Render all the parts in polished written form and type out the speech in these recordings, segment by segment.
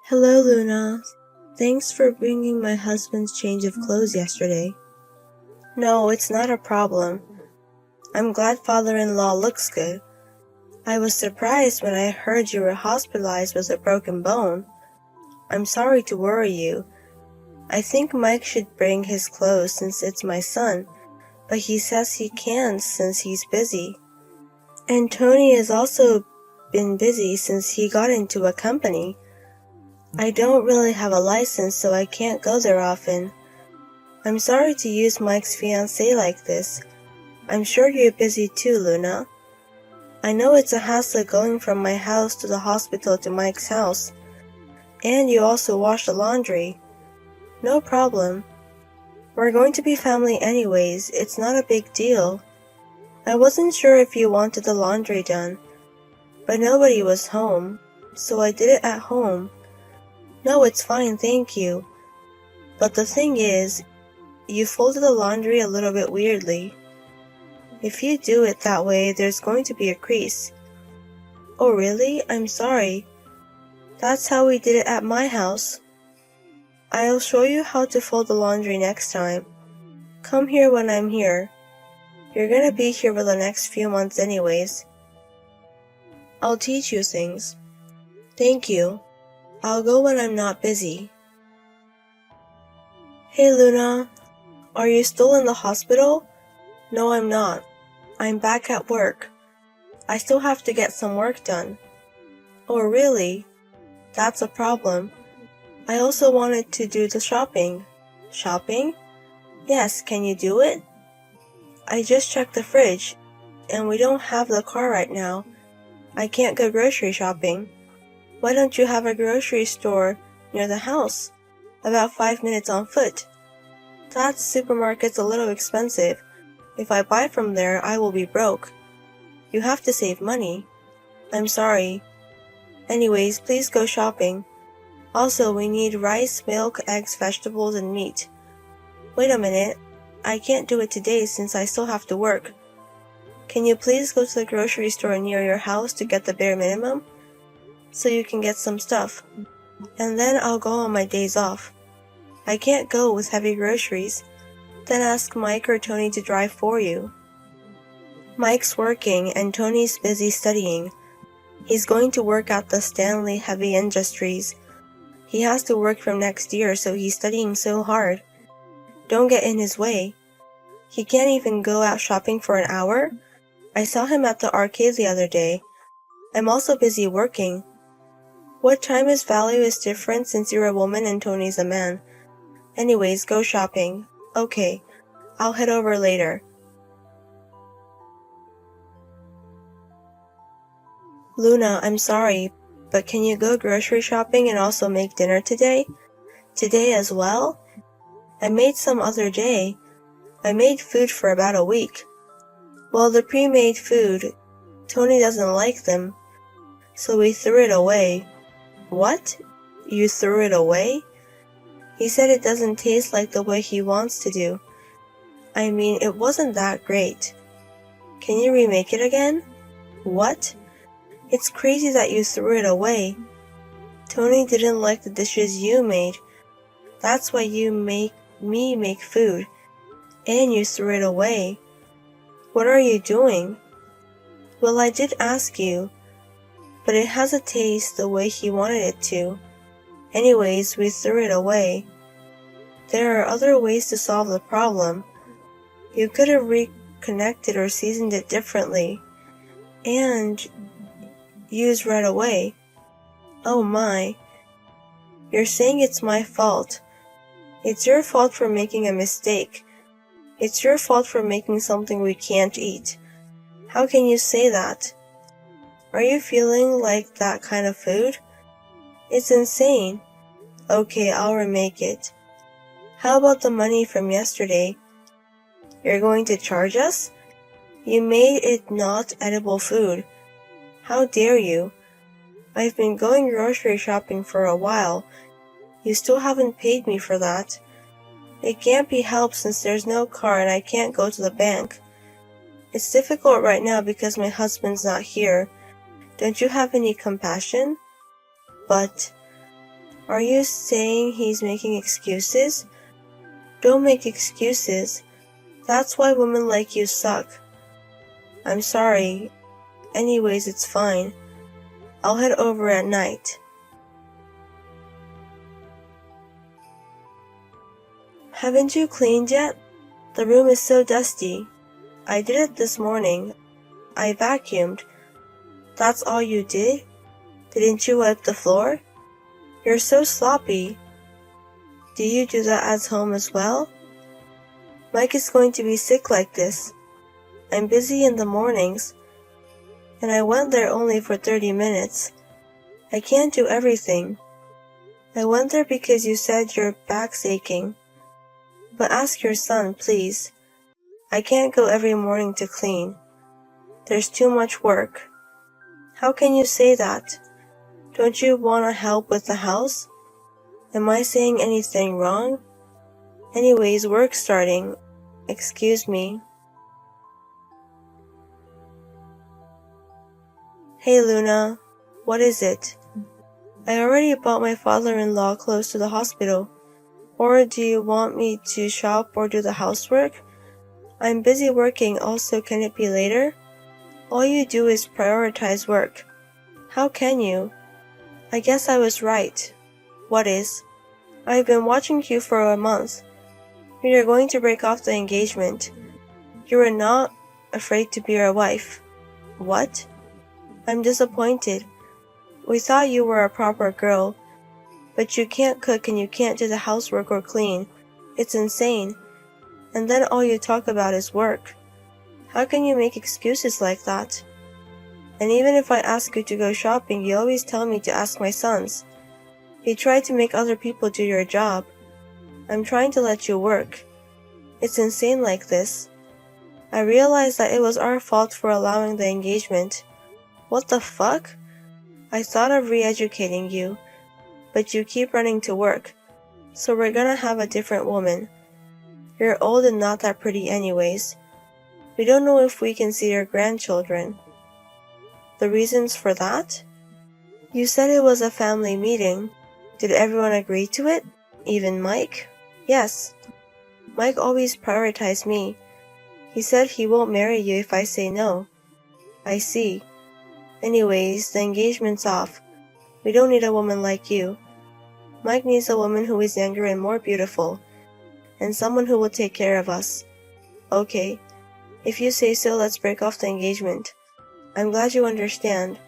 Hello, Luna. Thanks for bringing my husband's change of clothes yesterday. No, it's not a problem. I'm glad father-in-law looks good. I was surprised when I heard you were hospitalized with a broken bone. I'm sorry to worry you. I think Mike should bring his clothes since it's my son, but he says he can't since he's busy. And Tony has also been busy since he got into a company. I don't really have a license, so I can't go there often. I'm sorry to use Mike's fiancée like this. I'm sure you're busy too, Luna. I know it's a hassle going from my house to the hospital to Mike's house. And you also wash the laundry. No problem. We're going to be family anyways, it's not a big deal. I wasn't sure if you wanted the laundry done, but nobody was home, so I did it at home. No, it's fine, thank you. But the thing is, you folded the laundry a little bit weirdly. If you do it that way, there's going to be a crease. Oh really? I'm sorry. That's how we did it at my house. I'll show you how to fold the laundry next time. Come here when I'm here. You're gonna be here for the next few months anyways. I'll teach you things. Thank you. I'll go when I'm not busy. Hey Luna, are you still in the hospital? No, I'm not. I'm back at work. I still have to get some work done. Oh really? That's a problem. I also wanted to do the shopping. Shopping? Yes, can you do it? I just checked the fridge, and we don't have the car right now. I can't go grocery shopping. Why don't you have a grocery store near the house? About 5 minutes on foot. That supermarket's a little expensive. If I buy from there, I will be broke. You have to save money. I'm sorry. Anyways, please go shopping. Also, we need rice, milk, eggs, vegetables, and meat. Wait a minute. I can't do it today since I still have to work. Can you please go to the grocery store near your house to get the bare minimum? So you can get some stuff. And then I'll go on my days off. I can't go with heavy groceries. Then ask Mike or Tony to drive for you. Mike's working and Tony's busy studying. He's going to work at the Stanley Heavy Industries. He has to work from next year, so he's studying so hard. Don't get in his way. He can't even go out shopping for an hour. I saw him at the arcade the other day. I'm also busy working. What time is value is different since you're a woman and Tony's a man. Anyways, go shopping. Okay, I'll head over later. Luna, I'm sorry, but can you go grocery shopping and also make dinner today? Today as well? I made some other day. I made food for about a week. Well, the pre-made food, Tony doesn't like them, so we threw it away. What? You threw it away? He said it doesn't taste like the way he wants to do. I mean, it wasn't that great. Can you remake it again? What? It's crazy that you threw it away. Tony didn't like the dishes you made. That's why you make me make food. And you threw it away. What are you doing? Well, I did ask you, but it has a taste the way he wanted it to. Anyways, we threw it away. There are other ways to solve the problem. You could have reconnected or seasoned it differently. And used right away. Oh my. You're saying it's my fault. It's your fault for making a mistake. It's your fault for making something we can't eat. How can you say that? Are you feeling like that kind of food? It's insane. Okay, I'll remake it. How about the money from yesterday? You're going to charge us? You made it not edible food. How dare you? I've been going grocery shopping for a while. You still haven't paid me for that. It can't be helped since there's no car and I can't go to the bank. It's difficult right now because my husband's not here. Don't you have any compassion? But Are you saying he's making excuses? Don't make excuses. That's why women like you suck. I'm sorry. Anyways, it's fine. I'll head over at night. Haven't you cleaned yet? The room is so dusty. I did it this morning. I vacuumed. That's all you did? Didn't you wipe the floor? You're so sloppy. Do you do that at home as well? Mike is going to be sick like this. I'm busy in the mornings, and I went there only for 30 minutes. I can't do everything. I went there because you said your back's aching. But ask your son, please. I can't go every morning to clean. There's too much work. How can you say that? Don't you want to help with the house? Am I saying anything wrong? Anyways, work's starting. Excuse me. Hey Luna, what is it? I already bought my father-in-law clothes to the hospital. Or do you want me to shop or do the housework? I'm busy working, also can it be later? All you do is prioritize work. How can you? I guess I was right. What is? I've been watching you for a month. You're going to break off the engagement. You are not afraid to be our wife. What? I'm disappointed. We thought you were a proper girl. But you can't cook and you can't do the housework or clean. It's insane. And then all you talk about is work. How can you make excuses like that? And even if I ask you to go shopping, you always tell me to ask my sons. You try to make other people do your job. I'm trying to let you work. It's insane like this. I realized that it was our fault for allowing the engagement. What the fuck? I thought of re-educating you, but you keep running to work. So we're gonna have a different woman. You're old and not that pretty anyways. We don't know if we can see your grandchildren. The reasons for that? You said it was a family meeting. Did everyone agree to it? Even Mike? Yes. Mike always prioritized me. He said he won't marry you if I say no. I see. Anyways, the engagement's off. We don't need a woman like you. Mike needs a woman who is younger and more beautiful, and someone who will take care of us. Okay. If you say so, let's break off the engagement. I'm glad you understand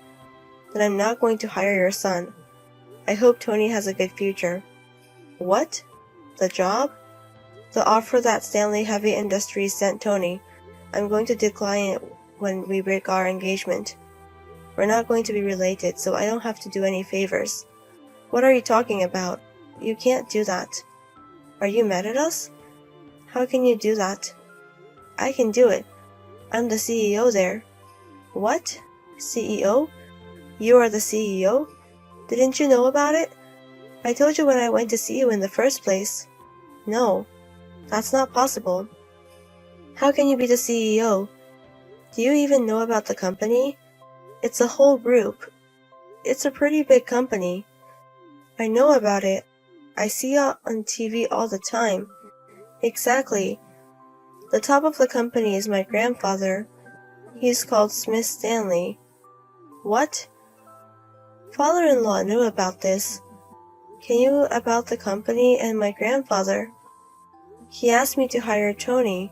that I'm not going to hire your son. I hope Tony has a good future. What? The job? The offer that Stanley Heavy Industries sent Tony. I'm going to decline it when we break our engagement. We're not going to be related, so I don't have to do any favors. What are you talking about? You can't do that. Are you mad at us? How can you do that? I can do it. I'm the CEO there. What? CEO? You are the CEO? Didn't you know about it? I told you when I went to see you in the first place. No, that's not possible. How can you be the CEO? Do you even know about the company? It's a whole group. It's a pretty big company. I know about it. I see it on TV all the time. Exactly. The top of the company is my grandfather. He's called Smith Stanley. What? Father-in-law knew about this. He knew about the company and my grandfather. He asked me to hire Tony.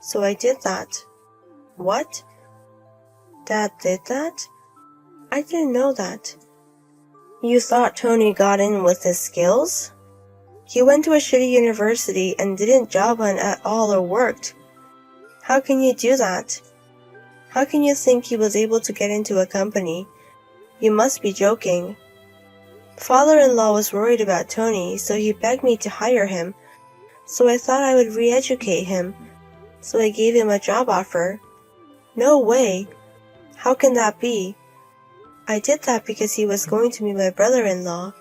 So I did that. What? Dad did that? I didn't know that. You thought Tony got in with his skills? He went to a shitty university and didn't job hunt at all or worked. How can you do that? How can you think he was able to get into a company? You must be joking. Father-in-law was worried about Tony, so he begged me to hire him. So I thought I would re-educate him. So I gave him a job offer. No way. How can that be? I did that because he was going to be my brother-in-law.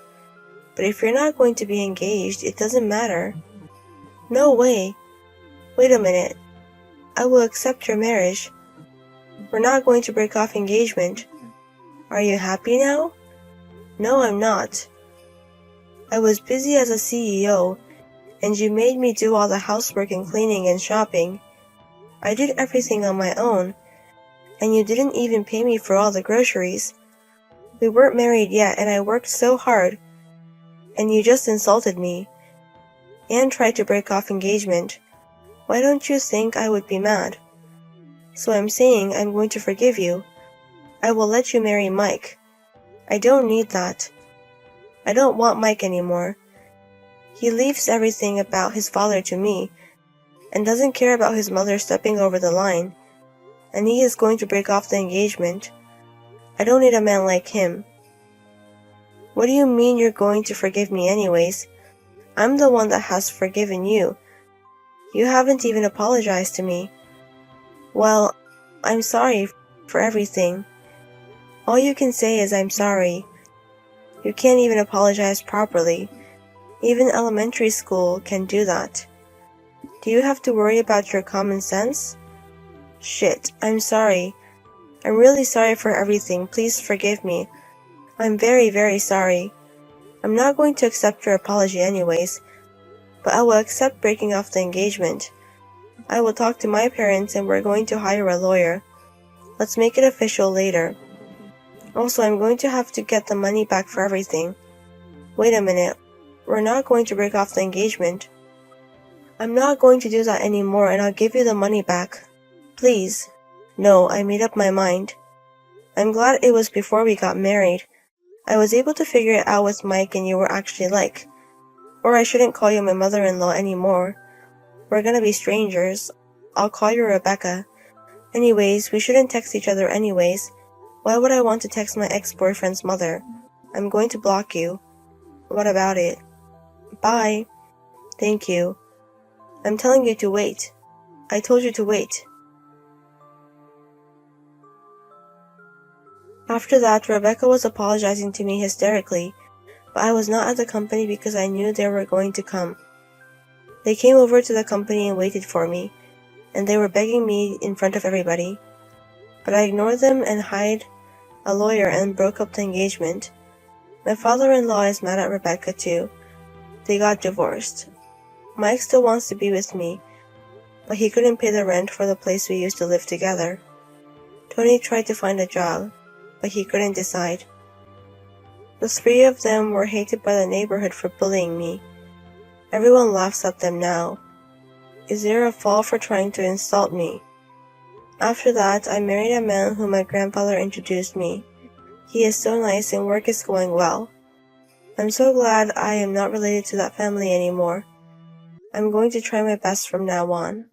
But if you're not going to be engaged, it doesn't matter. No way. Wait a minute. I will accept your marriage. We're not going to break off engagement. Are you happy now? No, I'm not. I was busy as a CEO, and you made me do all the housework and cleaning and shopping. I did everything on my own, and you didn't even pay me for all the groceries. We weren't married yet, and I worked so hard, and you just insulted me, and tried to break off engagement. Why don't you think I would be mad? So I'm saying I'm going to forgive you. I will let you marry Mike. I don't need that. I don't want Mike anymore. He leaves everything about his father to me, and doesn't care about his mother stepping over the line, and he is going to break off the engagement. I don't need a man like him. What do you mean you're going to forgive me anyways? I'm the one that has forgiven you. You haven't even apologized to me. Well, I'm sorry for everything. All you can say is I'm sorry. You can't even apologize properly. Even elementary school can do that. Do you have to worry about your common sense? Shit, I'm sorry. I'm really sorry for everything. Please forgive me. I'm very, very sorry. I'm not going to accept your apology anyways, but I will accept breaking off the engagement. I will talk to my parents and we're going to hire a lawyer. Let's make it official later. Also, I'm going to have to get the money back for everything. Wait a minute. We're not going to break off the engagement. I'm not going to do that anymore, and I'll give you the money back. Please. No, I made up my mind. I'm glad it was before we got married. I was able to figure it out with Mike and you were actually like. Or I shouldn't call you my mother-in-law anymore. We're gonna be strangers. I'll call you Rebecca. Anyways, we shouldn't text each other anyways. Why would I want to text my ex-boyfriend's mother? I'm going to block you. What about it? Bye. Thank you. I'm telling you to wait. I told you to wait. After that, Rebecca was apologizing to me hysterically, but I was not at the company because I knew they were going to come. They came over to the company and waited for me, and they were begging me in front of everybody. But I ignored them and hired a lawyer and broke up the engagement. My father-in-law is mad at Rebecca too. They got divorced. Mike still wants to be with me, but he couldn't pay the rent for the place we used to live together. Tony tried to find a job, but he couldn't decide. The three of them were hated by the neighborhood for bullying me. Everyone laughs at them now. Is there a fall for trying to insult me? After that, I married a man whom my grandfather introduced me. He is so nice and work is going well. I'm so glad I am not related to that family anymore. I'm going to try my best from now on.